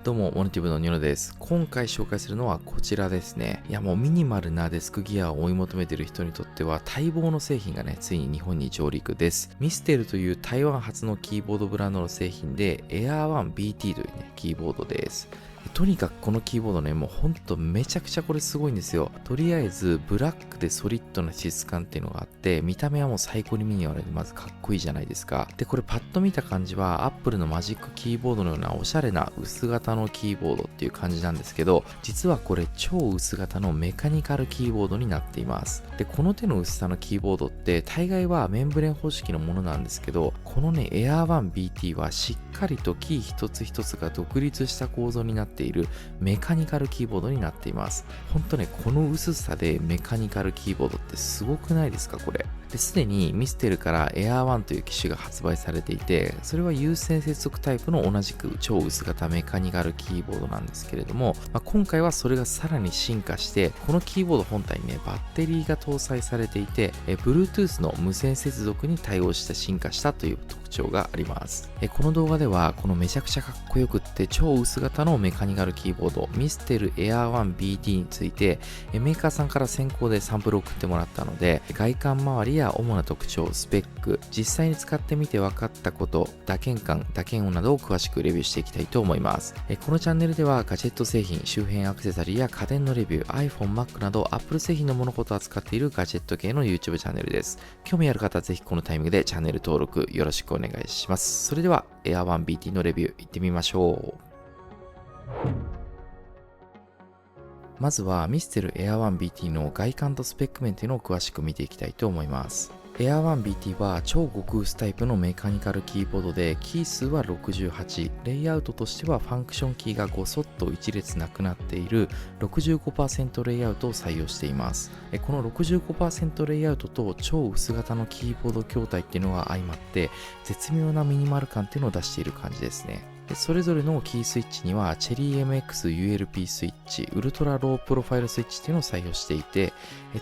どうも、モノティブのニョロです。今回紹介するのはこちらですね。もうミニマルなデスクギアを追い求めている人にとっては待望の製品がね、ついに日本に上陸です。ミステルという台湾発のキーボードブランドの製品で Air One BT というね、キーボードです。とにかくこのキーボードね、もうほんとめちゃくちゃこれすごいんですよ。とりあえずブラックでソリッドな質感っていうのがあって、見た目はもう最高にミニマルでまずかっこいいじゃないですか。で、これパッと見た感じは Apple のマジックキーボードのようなおしゃれな薄型のキーボードっていう感じなんですけど、実はこれ超薄型のメカニカルキーボードになっています。で、この手の薄さのキーボードって大概はメンブレン方式のものなんですけど、このね Air One BT はしっかりとキー一つ一つが独立した構造になっているメカニカルキーボードになっています。ほんとね、この薄さでメカニカルキーボードってすごくないですかこれ。で、すでにミステルから Air One という機種が発売されていて、それは有線接続タイプの同じく超薄型メカニカルキーボードなんですけれども、今回はそれがさらに進化して、このキーボード本体にね、バッテリーが搭載されていて、Bluetooth の無線接続に対応して進化したという特徴があります。この動画では、このめちゃくちゃかっこよくって超薄型のメカニカルキーボード、ミステル Air One BT について、メーカーさんから先行でサンプルを送ってもらったので、外観周りや主な特徴、スペック、実際に使ってみて分かったこと、打鍵感、打鍵音などを詳しくレビューしていきたいと思います。このチャンネルではガジェット製品、周辺アクセサリーや家電のレビュー、iPhone、Mac など Apple 製品の物事を扱っているガジェット系の YouTube チャンネルです。興味ある方はぜひこのタイミングでチャンネル登録よろしくお願いします。それでは Air One BT のレビューいってみましょう。まずはミステル Air One BT の外観とスペック面というのを詳しく見ていきたいと思います。Air One BT は超極薄タイプのメカニカルキーボードで、キー数は68、レイアウトとしてはファンクションキーがごそっと一列なくなっている 65% レイアウトを採用しています。この 65% レイアウトと超薄型のキーボード筐体っていうのが相まって、絶妙なミニマル感っていうのを出している感じですね。で、それぞれのキースイッチにはチェリー MX ULP スイッチ、ウルトラロープロファイルスイッチっていうのを採用していて、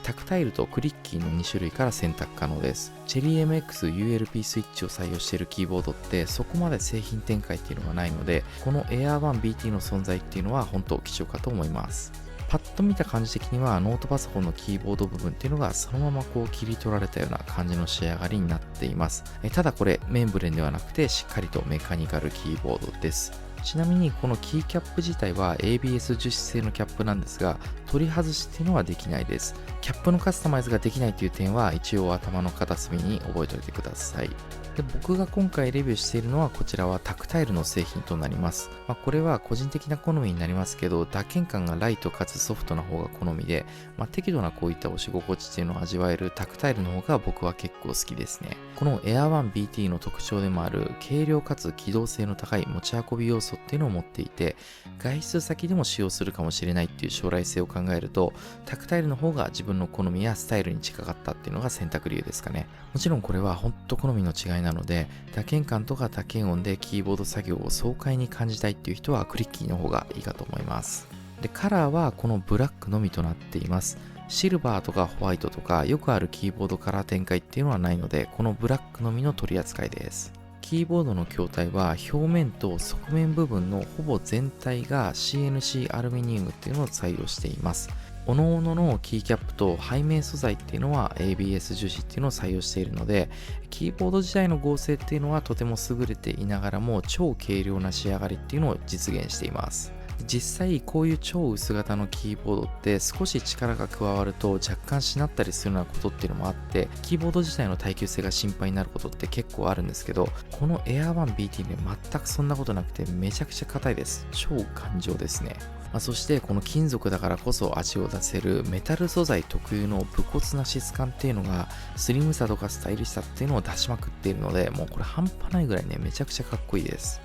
タクタイルとクリッキーの2種類から選択可能です。チェリー MX ULP スイッチを採用しているキーボードってそこまで製品展開っていうのがないので、この Air One BT の存在っていうのは本当貴重かと思います。パッと見た感じ的にはノートパソコンのキーボード部分っていうのがそのままこう切り取られたような感じの仕上がりになっています。ただこれメンブレンではなくてしっかりとメカニカルキーボードです。ちなみにこのキーキャップ自体は ABS 樹脂製のキャップなんですが、取り外しっていうのはできないです。キャップのカスタマイズができないという点は一応頭の片隅に覚えておいてください。で、僕が今回レビューしているのはこちらはタクタイルの製品となります。これは個人的な好みになりますけど、打鍵感がライトかつソフトな方が好みで、適度なこういった押し心地っていうのを味わえるタクタイルの方が僕は結構好きですね。この Air One BT の特徴でもある軽量かつ機動性の高い持ち運び要素っていうのを持っていて、外出先でも使用するかもしれないっていう将来性を考えると、タクタイルの方が自分の好みやスタイルに近かったっていうのが選択理由ですかね。もちろんこれは本当好みの違いなので、打鍵感とか打鍵音でキーボード作業を爽快に感じたいっていう人はクリッキーの方がいいかと思います。で、カラーはこのブラックのみとなっています。シルバーとかホワイトとかよくあるキーボードカラー展開っていうのはないので、このブラックのみの取り扱いです。キーボードの筐体は表面と側面部分のほぼ全体が CNC アルミニウムっていうのを採用しています。各々のキーキャップと背面素材っていうのは ABS 樹脂っていうのを採用しているので、キーボード自体の合成っていうのはとても優れていながらも超軽量な仕上がりっていうのを実現しています。実際こういう超薄型のキーボードって少し力が加わると若干しなったりするようなことっていうのもあって、キーボード自体の耐久性が心配になることって結構あるんですけど、この Air One BT ね、全くそんなことなくてめちゃくちゃ硬いです。超頑丈ですね。そしてこの金属だからこそ味を出せるメタル素材特有の武骨な質感っていうのがスリムさとかスタイリッシュさっていうのを出しまくっているので、もうこれ半端ないぐらいね、めちゃくちゃかっこいいです。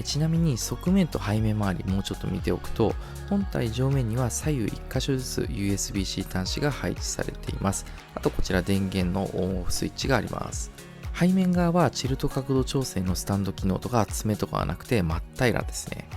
ちなみに側面と背面周りもうちょっと見ておくと、本体上面には左右1箇所ずつ USB-C 端子が配置されています。あとこちら電源のオンオフスイッチがあります。背面側はチルト角度調整のスタンド機能とか爪とかはなくて真っ平らですね。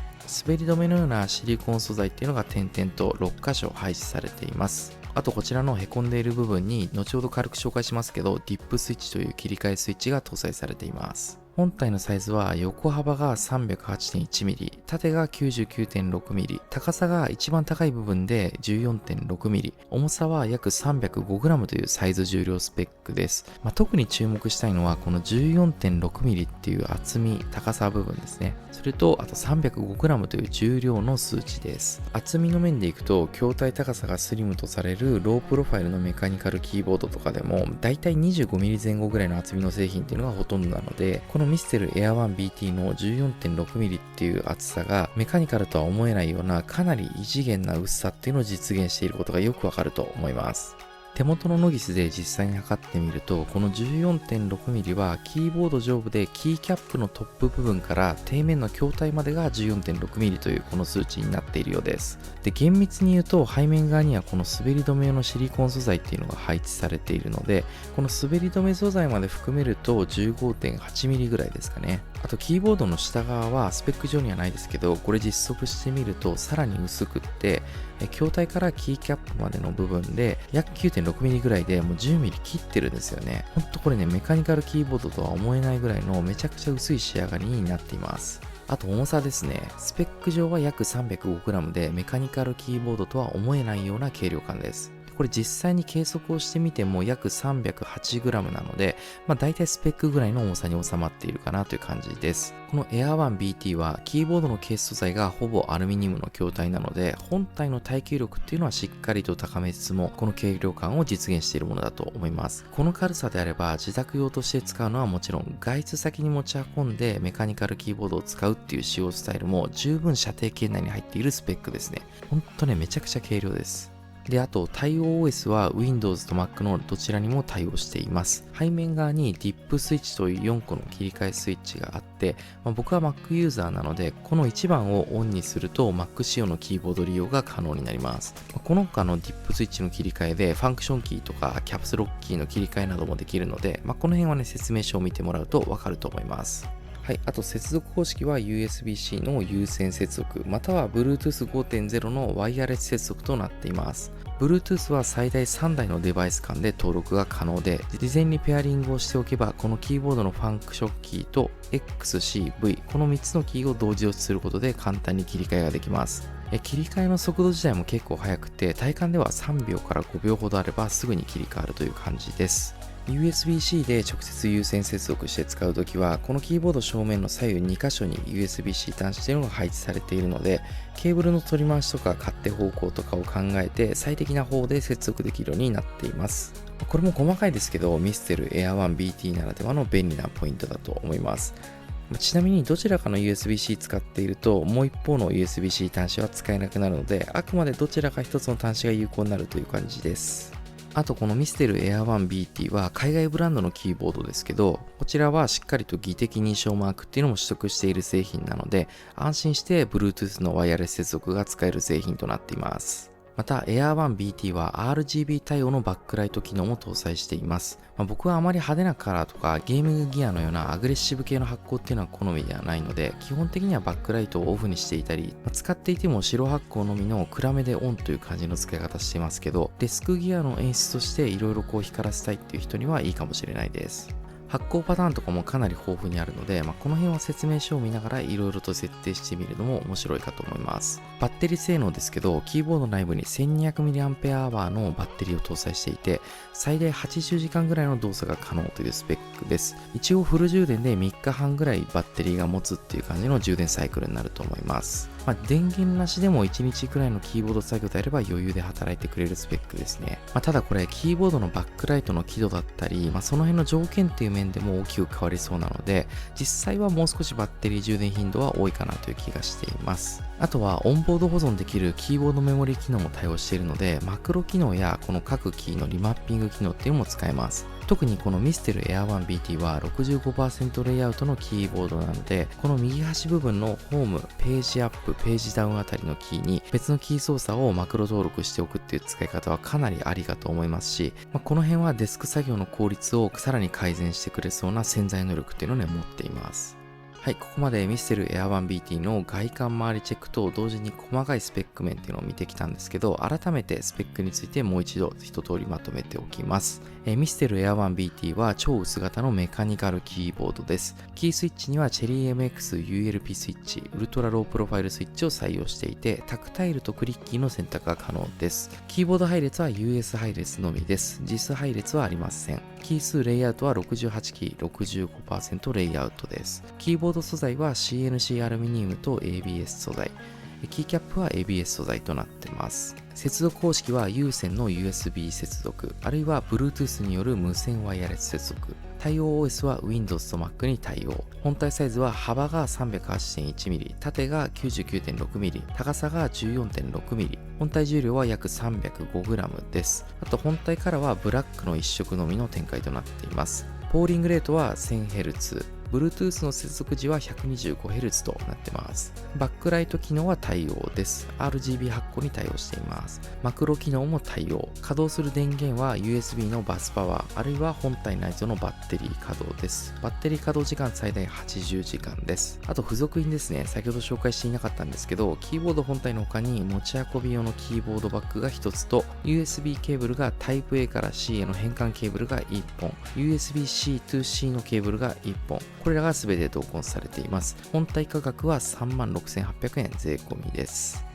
滑り止めのようなシリコン素材っていうのが点々と6箇所配置されています。あとこちらのへこんでいる部分に後ほど軽く紹介しますけど、ディップスイッチという切り替えスイッチが搭載されています。本体のサイズは横幅が 308.1mm、縦が 99.6mm、高さが一番高い部分で 14.6mm、重さは約 305g というサイズ重量スペックです。特に注目したいのはこの 14.6mm っていう厚み、高さ部分ですね。それとあと 305g という重量の数値です。厚みの面でいくと筐体高さがスリムとされるロープロファイルのメカニカルキーボードとかでもだいたい 25mm 前後ぐらいの厚みの製品っていうのがほとんどなので、このミステル Air 1 BT の 14.6mm っていう厚さがメカニカルとは思えないようなかなり異次元な薄さっていうのを実現していることがよくわかると思います。手元のノギスで実際に測ってみると、この 14.6mm はキーボード上部でキーキャップのトップ部分から底面の筐体までが 14.6mm というこの数値になっているようです。で、厳密に言うと背面側にはこの滑り止め用のシリコン素材っていうのが配置されているので、この滑り止め素材まで含めると 15.8mm ぐらいですかね。あとキーボードの下側はスペック上にはないですけど、これ実測してみるとさらに薄くって、筐体からキーキャップまでの部分で約 9.6mm ぐらいでもう 10mm 切ってるんですよね。ほんとこれね、メカニカルキーボードとは思えないぐらいのめちゃくちゃ薄い仕上がりになっています。あと重さですね。スペック上は約 305g でメカニカルキーボードとは思えないような軽量感です。これ実際に計測をしてみても約 308g なので、大体スペックぐらいの重さに収まっているかなという感じです。この Air 1 BT はキーボードのケース素材がほぼアルミニウムの筐体なので、本体の耐久力っていうのはしっかりと高めつつも、この軽量感を実現しているものだと思います。この軽さであれば自宅用として使うのはもちろん、外出先に持ち運んでメカニカルキーボードを使うっていう使用スタイルも十分射程圏内に入っているスペックですね。ほんとね、めちゃくちゃ軽量です。で、あと対応 OS は Windows と Mac のどちらにも対応しています。背面側に DIP スイッチという4個の切り替えスイッチがあって、僕は Mac ユーザーなので、この1番をオンにすると Mac 仕様のキーボード利用が可能になります。この他の DIP スイッチの切り替えでファンクションキーとかキャプスロックキーの切り替えなどもできるので、この辺はね、説明書を見てもらうとわかると思います。はい、あと接続方式は USB-C の有線接続、または Bluetooth 5.0 のワイヤレス接続となっています。Bluetooth は最大3台のデバイス間で登録が可能で、事前にペアリングをしておけば、このキーボードのファンクションキーと X、C、V、この3つのキーを同時押しすることで簡単に切り替えができます。切り替えの速度自体も結構速くて、体感では3秒から5秒ほどあればすぐに切り替わるという感じです。USB-C で直接有線接続して使うときは、このキーボード正面の左右2箇所に USB-C 端子というのが配置されているので、ケーブルの取り回しとか勝手方向とかを考えて最適な方で接続できるようになっています。これも細かいですけど、ミステル Air 1 BT ならではの便利なポイントだと思います。ちなみにどちらかの USB-C 使っていると、もう一方の USB-C 端子は使えなくなるので、あくまでどちらか一つの端子が有効になるという感じです。あとこのミステル Air 1 BT は海外ブランドのキーボードですけど、こちらはしっかりと技的認証マークっていうのも取得している製品なので、安心して Bluetooth のワイヤレス接続が使える製品となっています。また Air 1 BT は RGB 対応のバックライト機能も搭載しています。僕はあまり派手なカラーとかゲーミングギアのようなアグレッシブ系の発光っていうのは好みではないので、基本的にはバックライトをオフにしていたり、使っていても白発光のみの暗めでオンという感じの使い方していますけど、デスクギアの演出としていろいろ光らせたいっていう人にはいいかもしれないです。発光パターンとかもかなり豊富にあるので、この辺は説明書を見ながらいろいろと設定してみるのも面白いかと思います。バッテリー性能ですけど、キーボード内部に 1200mAh のバッテリーを搭載していて、最大80時間ぐらいの動作が可能というスペックです。一応フル充電で3日半ぐらいバッテリーが持つっていう感じの充電サイクルになると思います。電源なしでも1日くらいのキーボード作業であれば余裕で働いてくれるスペックですね。ただこれキーボードのバックライトの輝度だったり、その辺の条件っていう面でも大きく変わりそうなので、実際はもう少しバッテリー充電頻度は多いかなという気がしています。あとはオンボード保存できるキーボードメモリ機能も対応しているので、マクロ機能やこの各キーのリマッピング機能っていうのも使えます。特にこのミステル Air 1 BT は 65% レイアウトのキーボードなので、この右端部分のホーム、ページアップ、ページダウンあたりのキーに別のキー操作をマクロ登録しておくっていう使い方はかなりありかと思いますし、この辺はデスク作業の効率をさらに改善してくれそうな潜在能力っていうのをね、持っています。はい、ここまでミステル Air1BT の外観周りチェックと同時に細かいスペック面っていうのを見てきたんですけど、改めてスペックについてもう一度一通りまとめておきます。ミステル Air1BT は超薄型のメカニカルキーボードです。キースイッチにはチェリー MX ULP スイッチ、ウルトラロープロファイルスイッチを採用していて、タクタイルとクリッキーの選択が可能です。キーボード配列は US 配列のみです。JIS 配列はありません。キー数レイアウトは68キー、65% レイアウトです。キーボード素材は CNC アルミニウムと ABS 素材。キーキャップは ABS 素材となっています。接続方式は有線の USB 接続、あるいは Bluetooth による無線ワイヤレス接続。対応 OS は Windows と Mac に対応。本体サイズは幅が 308.1mm、縦が 99.6mm、高さが 14.6mm。本体重量は約 305g です。あと本体カラーはブラックの一色のみの展開となっています。ポーリングレートは 1000Hz。Bluetooth の接続時は 125Hz となっています。バックライト機能は対応です。RGB 発光に対応しています。マクロ機能も対応。稼働する電源は USB のバスパワー、あるいは本体内蔵のバッテリー稼働です。バッテリー稼働時間最大80時間です。あと付属品ですね。先ほど紹介していなかったんですけど、キーボード本体の他に持ち運び用のキーボードバッグが1つと、USB ケーブルが Type A から C への変換ケーブルが1本、USB-C to C のケーブルが1本、これらが全て同梱されています。本体価格は 36,800 円税込みです。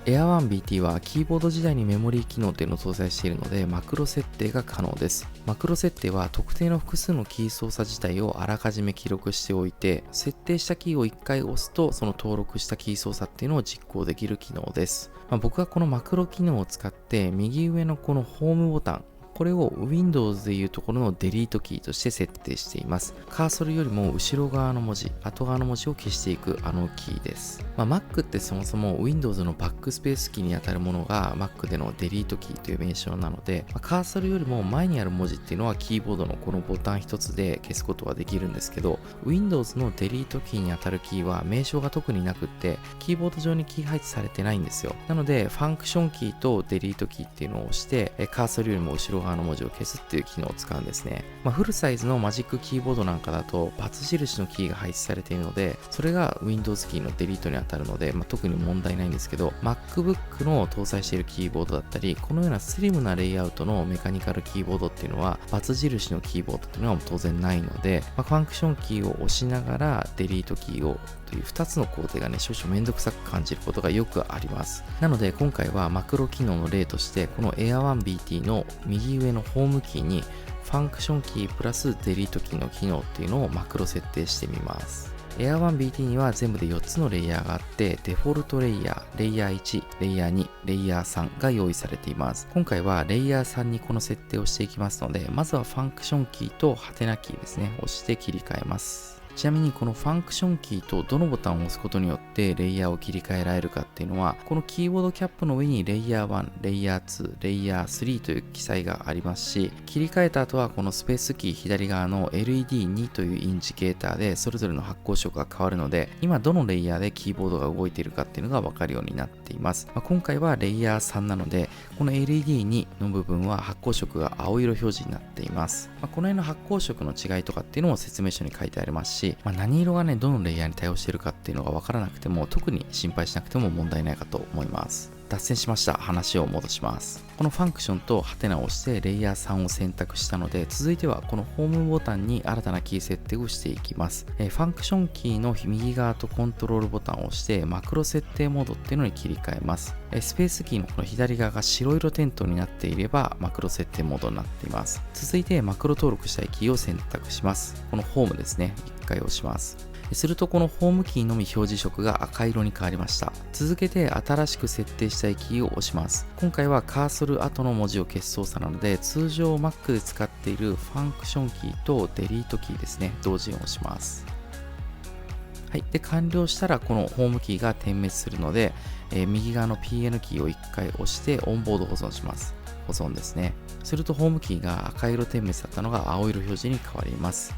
Air1BT はキーボード時代にメモリー機能というのを搭載しているので、マクロ設定が可能です。マクロ設定は特定の複数のキー操作自体をあらかじめ記録しておいて、設定したキーを1回押すと、その登録したキー操作っていうのを実行できる機能です。僕はこのマクロ機能を使って、右上のこのホームボタン、これを Windows でいうところのデリートキーとして設定しています。カーソルよりも後ろ側の文字、後側の文字を消していくあのキーです。Mac ってそもそも Windows のバックスペースキーにあたるものが Mac でのデリートキーという名称なので、カーソルよりも前にある文字っていうのはキーボードのこのボタン一つで消すことはできるんですけど、Windows のデリートキーにあたるキーは名称が特になくって、キーボード上にキー配置されてないんですよ。なので、ファンクションキーとデリートキーっていうのを押して、カーソルよりも後ろ側の文字を消すっていう機能を使うんですね。フルサイズのマジックキーボードなんかだと×印のキーが配置されているので、それが Windows キーのデリートに当たるので、特に問題ないんですけど、MacBook の搭載しているキーボードだったり、このようなスリムなレイアウトのメカニカルキーボードっていうのは×印のキーボードっていうのは当然ないので、ファンクションキーを押しながらデリートキーをという2つの工程がね、少々めんどくさく感じることがよくあります。なので今回はマクロ機能の例として、この Air1BT の右上のホームキーにファンクションキープラスデリートキーの機能っていうのをマクロ設定してみます。Air1BT には全部で4つのレイヤーがあって、デフォルトレイヤー、レイヤー1、レイヤー2、レイヤー3が用意されています。今回はレイヤー3にこの設定をしていきますので、まずはファンクションキーとハテナキーですね、押して切り替えます。ちなみにこのファンクションキーとどのボタンを押すことによってレイヤーを切り替えられるかっていうのは、このキーボードキャップの上にレイヤー1、レイヤー2、レイヤー3という記載がありますし、切り替えた後はこのスペースキー左側の LED2 というインジケーターでそれぞれの発光色が変わるので、今どのレイヤーでキーボードが動いているかっていうのがわかるようになっています。今回はレイヤー3なので、この LED2 の部分は発光色が青色表示になっています。この辺の発光色の違いとかっていうのも説明書に書いてありますし、何色がね、どのレイヤーに対応しているかっていうのがわからなくても、特に心配しなくても問題ないかと思います。脱線しました。話を戻します。このファンクションとハテナを押してレイヤー3を選択したので、続いてはこのホームボタンに新たなキー設定をしていきます。ファンクションキーの右側とコントロールボタンを押してマクロ設定モードっていうのに切り替えます。スペースキーのこの左側が白色点灯になっていればマクロ設定モードになっています。続いてマクロ登録したいキーを選択します。このホームですね。1回押します。するとこのホームキーのみ表示色が赤色に変わりました。続けて新しく設定したいキーを押します。今回はカーソル後の文字を消す操作なので、通常 Mac で使っているファンクションキーとデリートキーですね、同時に押します。はい。で、完了したらこのホームキーが点滅するので、右側の PN キーを1回押してオンボード保存します。保存ですね。するとホームキーが赤色点滅だったのが青色表示に変わります。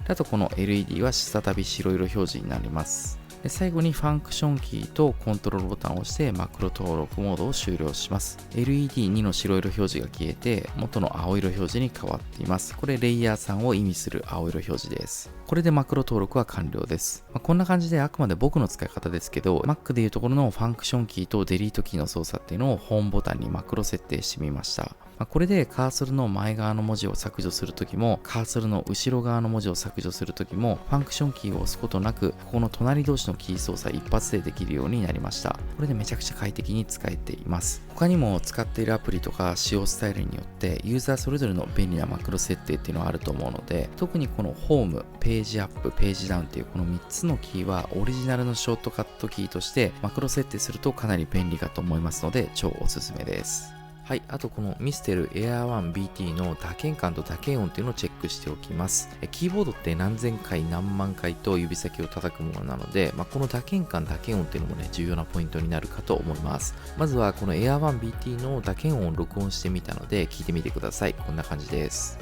あとこの LED は再び白色表示になります。で最後にファンクションキーとコントロールボタンを押してマクロ登録モードを終了します。LED2 の白色表示が消えて元の青色表示に変わっています。これレイヤー3を意味する青色表示です。これでマクロ登録は完了です。こんな感じであくまで僕の使い方ですけど、Mac でいうところのファンクションキーとデリートキーの操作っていうのをホームボタンにマクロ設定してみました。これでカーソルの前側の文字を削除するときも、カーソルの後ろ側の文字を削除するときも、ファンクションキーを押すことなく、ここの隣同士のキー操作一発でできるようになりました。これでめちゃくちゃ快適に使えています。他にも使っているアプリとか使用スタイルによって、ユーザーそれぞれの便利なマクロ設定っていうのはあると思うので、特にこのホーム、ページアップ、ページダウンっていうこの3つのキーはオリジナルのショートカットキーとしてマクロ設定するとかなり便利かと思いますので、超おすすめです。はい、あとこのミステル Air 1 BT の打鍵感と打鍵音っていうのをチェックしておきます。キーボードって何千回何万回と指先を叩くものなので、この打鍵感打鍵音っていうのもね、重要なポイントになるかと思います。まずはこの Air 1 BT の打鍵音を録音してみたので聞いてみてください。こんな感じです。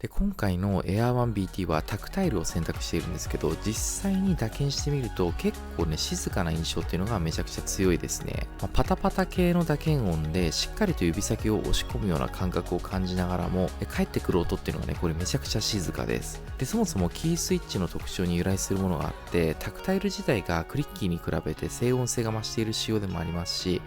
で、今回の Air 1 BT はタクタイルを選択しているんですけど、実際に打鍵してみると結構ね、静かな印象っていうのがめちゃくちゃ強いですね。パタパタ系の打鍵音でしっかりと指先を押し込むような感覚を感じながらも、返ってくる音っていうのがね、これめちゃくちゃ静かです。で、そもそもキースイッチの特徴に由来するものがあって、タクタイル自体がクリッキーに比べて静音性が増している仕様でもありますし、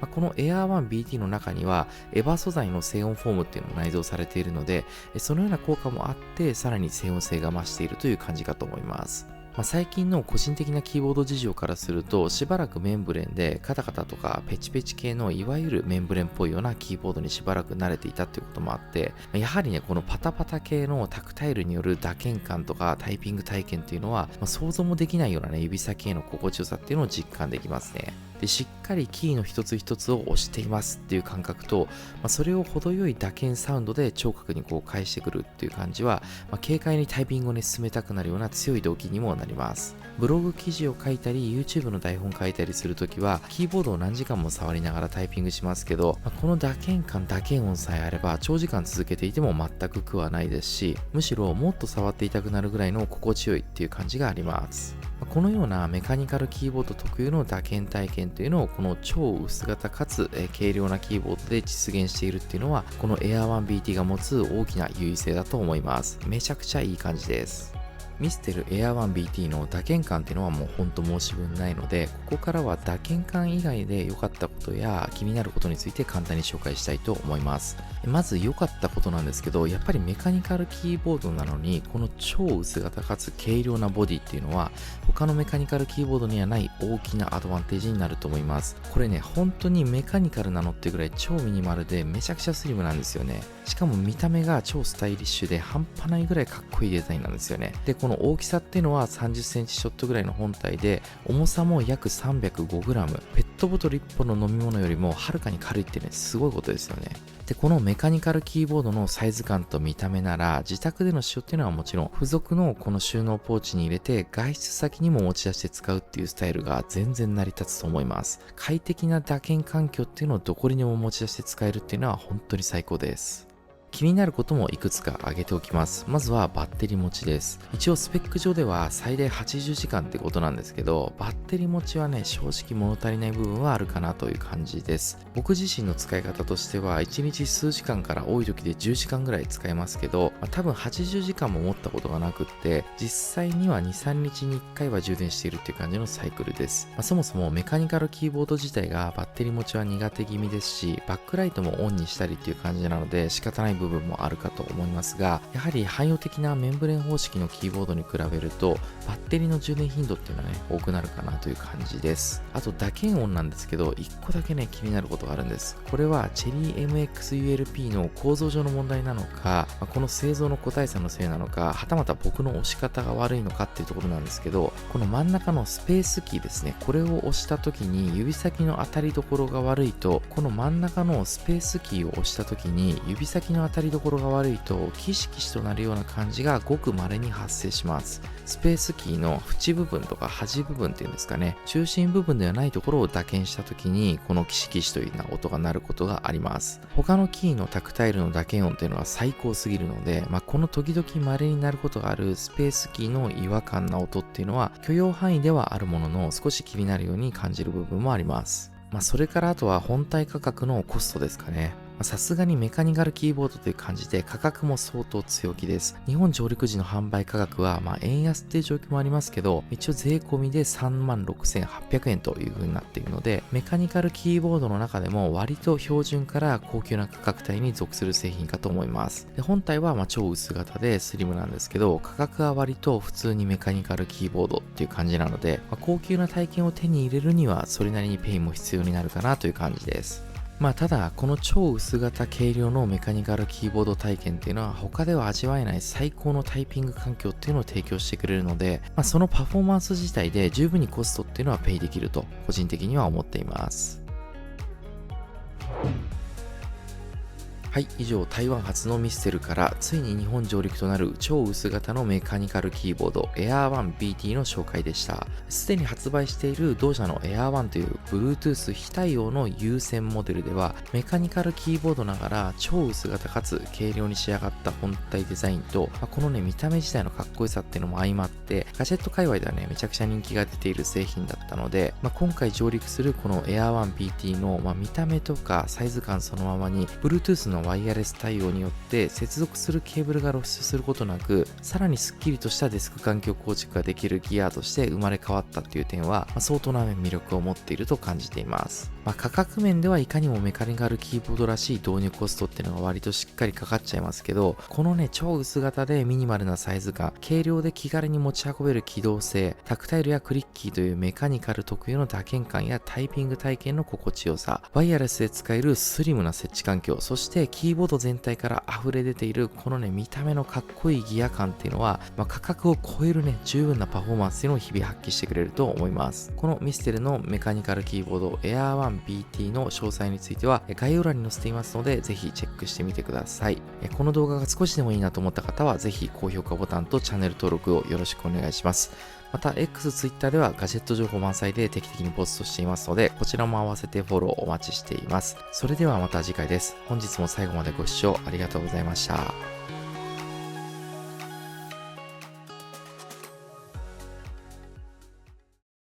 この Air 1 BT の中にはエバー素材の静音フォームっていうのも内蔵されているので、そのような効果もあってさらに静音性が増しているという感じかと思います。最近の個人的なキーボード事情からすると、しばらくメンブレンでカタカタとかペチペチ系のいわゆるメンブレンっぽいようなキーボードにしばらく慣れていたっていうこともあって、やはりね、このパタパタ系のタクタイルによる打鍵感とかタイピング体験っていうのは、想像もできないようなね、指先への心地よさっていうのを実感できますね。で、しっかりキーの一つ一つを押していますっていう感覚と、それを程よい打鍵サウンドで聴覚にこう返してくるっていう感じは、軽快にタイピングをね、進めたくなるような強い動機にもなります。ブログ記事を書いたり YouTube の台本書いたりするときはキーボードを何時間も触りながらタイピングしますけど、この打鍵感打鍵音さえあれば長時間続けていても全く苦はないですし、むしろもっと触っていたくなるぐらいの心地よいっていう感じがあります。このようなメカニカルキーボード特有の打鍵体験というのをこの超薄型かつ軽量なキーボードで実現しているっていうのは、この Air 1 BT が持つ大きな優位性だと思います。めちゃくちゃいい感じです。ミステル Air 1 BT の打鍵感っていうのはもうほんと申し分ないので、ここからは打鍵感以外で良かったことや気になることについて簡単に紹介したいと思います。まず良かったことなんですけど、やっぱりメカニカルキーボードなのにこの超薄型かつ軽量なボディっていうのは他のメカニカルキーボードにはない大きなアドバンテージになると思います。これね、本当にメカニカルなのってぐらい超ミニマルでめちゃくちゃスリムなんですよね。しかも見た目が超スタイリッシュで半端ないぐらいかっこいいデザインなんですよね。で、この大きさっていうのは30センチちょっとぐらいの本体で、重さも約 305g、ペットボトル1本の飲み物よりもはるかに軽いってね、すごいことですよね。で、このメカニカルキーボードのサイズ感と見た目なら、自宅での使用っていうのはもちろん、付属のこの収納ポーチに入れて外出先にも持ち出して使うっていうスタイルが全然成り立つと思います。快適な打鍵環境っていうのをどこにでも持ち出して使えるっていうのは本当に最高です。気になることもいくつか挙げておきます。まずはバッテリー持ちです。一応スペック上では最大80時間ってことなんですけど、バッテリー持ちはね、正直物足りない部分はあるかなという感じです。僕自身の使い方としては、1日数時間から多い時で10時間ぐらい使えますけど、多分80時間も持ったことがなくって、実際には2、3日に1回は充電しているっていう感じのサイクルです。そもそもメカニカルキーボード自体がバッテリー持ちは苦手気味ですし、バックライトもオンにしたりっていう感じなので仕方ない部分もあるかと思いますが、やはり汎用的なメンブレン方式のキーボードに比べるとバッテリーの充電頻度っていうのはね多くなるかなという感じです。あと打鍵音なんですけど、1個だけね気になることがあるんです。これはチェリー MX-ULP の構造上の問題なのか、この製造の個体差のせいなのか、はたまた僕の押し方が悪いのかっていうところなんですけど、この真ん中のスペースキーですね、これを押した時に指先の当たりどころが悪いと、この真ん中のスペースキーを押した時に指先の当たりどころが悪いとキシキシとなるような感じがごく稀に発生します。スペースキーの縁部分とか端部分っていうんですかね、中心部分ではないところを打鍵した時にこのキシキシというような音が鳴ることがあります。他のキーのタクタイルの打鍵音っていうのは最高すぎるので、この時々稀になることがあるスペースキーの違和感な音っていうのは許容範囲ではあるものの、少し気になるように感じる部分もあります。それからあとは本体価格のコストですかね。さすがにメカニカルキーボードという感じで価格も相当強気です。日本上陸時の販売価格は円安っていう状況もありますけど、一応税込みで36,800円という風になっているので、メカニカルキーボードの中でも割と標準から高級な価格帯に属する製品かと思います。で、本体は超薄型でスリムなんですけど、価格は割と普通にメカニカルキーボードっていう感じなので、高級な体験を手に入れるにはそれなりにペイも必要になるかなという感じです。ただこの超薄型軽量のメカニカルキーボード体験っていうのは他では味わえない最高のタイピング環境っていうのを提供してくれるので、そのパフォーマンス自体で十分にコストっていうのはペイできると個人的には思っています。はい、以上台湾発のミステルからついに日本上陸となる超薄型のメカニカルキーボード Air1BT の紹介でした。すでに発売している同社の Air1 という Bluetooth 非対応の有線モデルでは、メカニカルキーボードながら超薄型かつ軽量に仕上がった本体デザインと、このね見た目自体のかっこよさっていうのも相まってガジェット界隈ではねめちゃくちゃ人気が出ている製品だったので、今回上陸するこの Air1BT の、見た目とかサイズ感そのままに Bluetooth のワイヤレス対応によって接続するケーブルが露出することなく、さらにスッキリとしたデスク環境構築ができるギアとして生まれ変わったっていう点は、相当な魅力を持っていると感じています。価格面ではいかにもメカニカルキーボードらしい導入コストっていうのが割としっかりかかっちゃいますけど、このね超薄型でミニマルなサイズ感、軽量で気軽に持ち運べる機動性、タクタイルやクリッキーというメカニカル特有の打鍵感やタイピング体験の心地よさ、ワイヤレスで使えるスリムな設置環境、そしてキーボード全体から溢れ出ているこのね見た目のかっこいいギア感っていうのは、価格を超えるね十分なパフォーマンスっていうのを日々発揮してくれると思います。このミステルのメカニカルキーボード Air1BT の詳細については概要欄に載せていますので、ぜひチェックしてみてください。この動画が少しでもいいなと思った方はぜひ高評価ボタンとチャンネル登録をよろしくお願いします。また X、Twitter ではガジェット情報満載で定期的にポストしていますので、こちらも合わせてフォローお待ちしています。それではまた次回です。本日も最後までご視聴ありがとうございました。